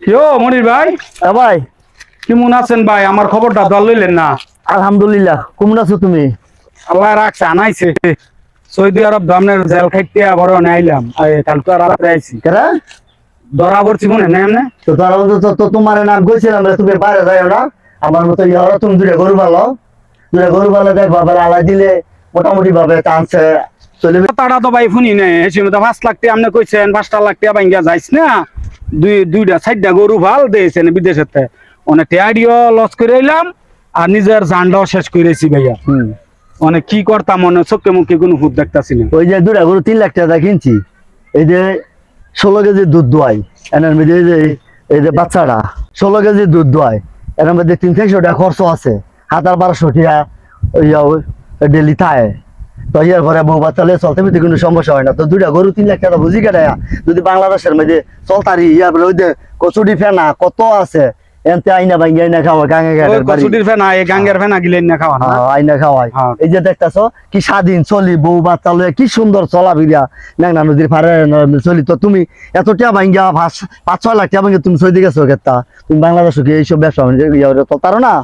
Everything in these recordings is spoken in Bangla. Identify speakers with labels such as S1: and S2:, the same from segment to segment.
S1: কিও মনির ভাই,
S2: ভাই
S1: কেমন আছেন ভাই? আমার খবরটা দল লইলেন না।
S2: আলহামদুলিল্লাহ, কেমন আছো তুমি?
S1: আল্লাহ রাখছে, আনাইছে সৌদি আরব দামনের জেল খাইতে বড় আইলাম। কালকে রাত্রে আইছি,
S2: কেরা
S1: ধরা পড়ছি মনে নেই এমনে।
S2: তো তার তো তোমার নাম কইছিলাম রে, তুমি বাইরে যাও না। আমার মতো ইয়ারা তুমি দুটা গরু ভালো দেখবা, আলাই দিলে মোটামুটি ভাবে টানছে চলে।
S1: তারা তো ভাই শুনি নাই, এসে মতো 5 লাখ টাকা আপনি কইছেন, 5টা লাখ টাকা ভাঙ্গা যাইস না। দুইটা 4টা গরু ভাল দিয়েছেন বিদেশেতে, অনেক টাইডিও লস করে এলাম আর নিজের জানটাও শেষ করেছি ভাইয়া। অনেক কি করতাম, মনে চোখে মুখে কোনো ভূত দেখতাছি না।
S2: ওই যে দুটা গরু 3 লাখ টাকা কিনছি, এই যে 16 কেজি দুধ দোয়াই এনার মধ্যে, এই যে বাচ্চাটা 16 কেজি দুধ দোয়াই, এর মধ্যে 300 টাকা খরচ আছে, 1200 টাকা ডেলি থায়। তো ইয়ার পরে বউ বাচ্চা চলতে ফিরতে কোনো সমস্যা হয় না। তো দুইটা গরু 3 লাখ টাকা বুঝি কেটায়া যদি বাংলাদেশের মধ্যে চলতারি, ইয়ার পরে ওই যে কচুরি ফেনা কত আছে, এনতে আইনা ভাঙ্গি আইনা খাওয়া
S1: কচুটির ফেনা, এই গাঙ্গের ফেনা গিলেন না খাওয়া না?
S2: আইনা খাওয়াই। এই যে দেখতেছো কি স্বাধীন চলি, বউ বাচ্চা লয়ে কি সুন্দর চলা ফিরিয়া মেঘনা নদীর পারে চলি। তো তুমি এত টাকা ভাঙ্গা 5-6 লাখ টাকা ভাঙ্গা তুমি সৌদি গেছো কেতা? তুমি বাংলাদেশে কি এইসব ব্যবসা চলতারো না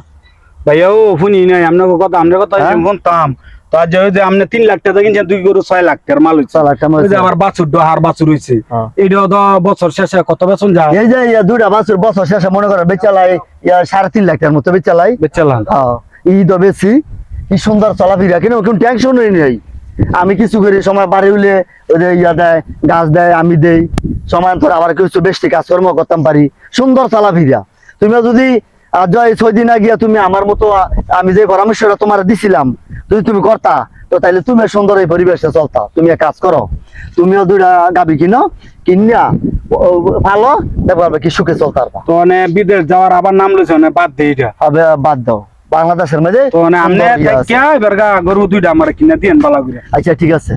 S1: ভাইয়া? ও শুনি নাই আপনার কথা, আমরা কথা শুনতাম। তো আজ ওই যে আপনি 3 লাখ টাকা কিনছেন, 2 গরু 6 লাখ টাকার মাল হইছে। ওই যে আবার বাছুর হার বাছুর হইছে, এইটাও তো বছর শেষে কত বেতন যায়?
S2: এই যে দুইটা বাছুর বছর শেষে মনে করো বেচালাই 3.5 লাখ টাকার মতো বেচালাই। ই তো বেশি কি সুন্দর চলাফেরা, কিন্তু কোনো টেনশনই নেই। আমি কিছু করি সময় বাড়ি হইলে ওই যে ইয়া দেয়, গাছ দেয়, আমি দেই সমান্তর, আবার কিছু বেশি কাজকর্ম করতাম পারি, সুন্দর চলাফেরা। তুমি যদি 6 দিন গিয়া তুমি আমার মতো আমি যে পরামর্শটা তোমার দিছিলাম যদি তুমি করতা, তো তাইলে তুমি সুন্দর এই পরিবেশে চলতা। তুমি এক কাজ করো, তুমিও দুইটা গাবি কিনিয়া ভালো দেখবে কি সুখে চলতা।
S1: তো বিদেশ যাওয়ার আবার নাম লইছে, বাদ দে এটা,
S2: হবে বাদ দাও। বাংলাদেশের মধ্যে
S1: তো আপনি গরু 2টা আমার কিনা দিয়েন ভালো করে।
S2: আচ্ছা ঠিক আছে।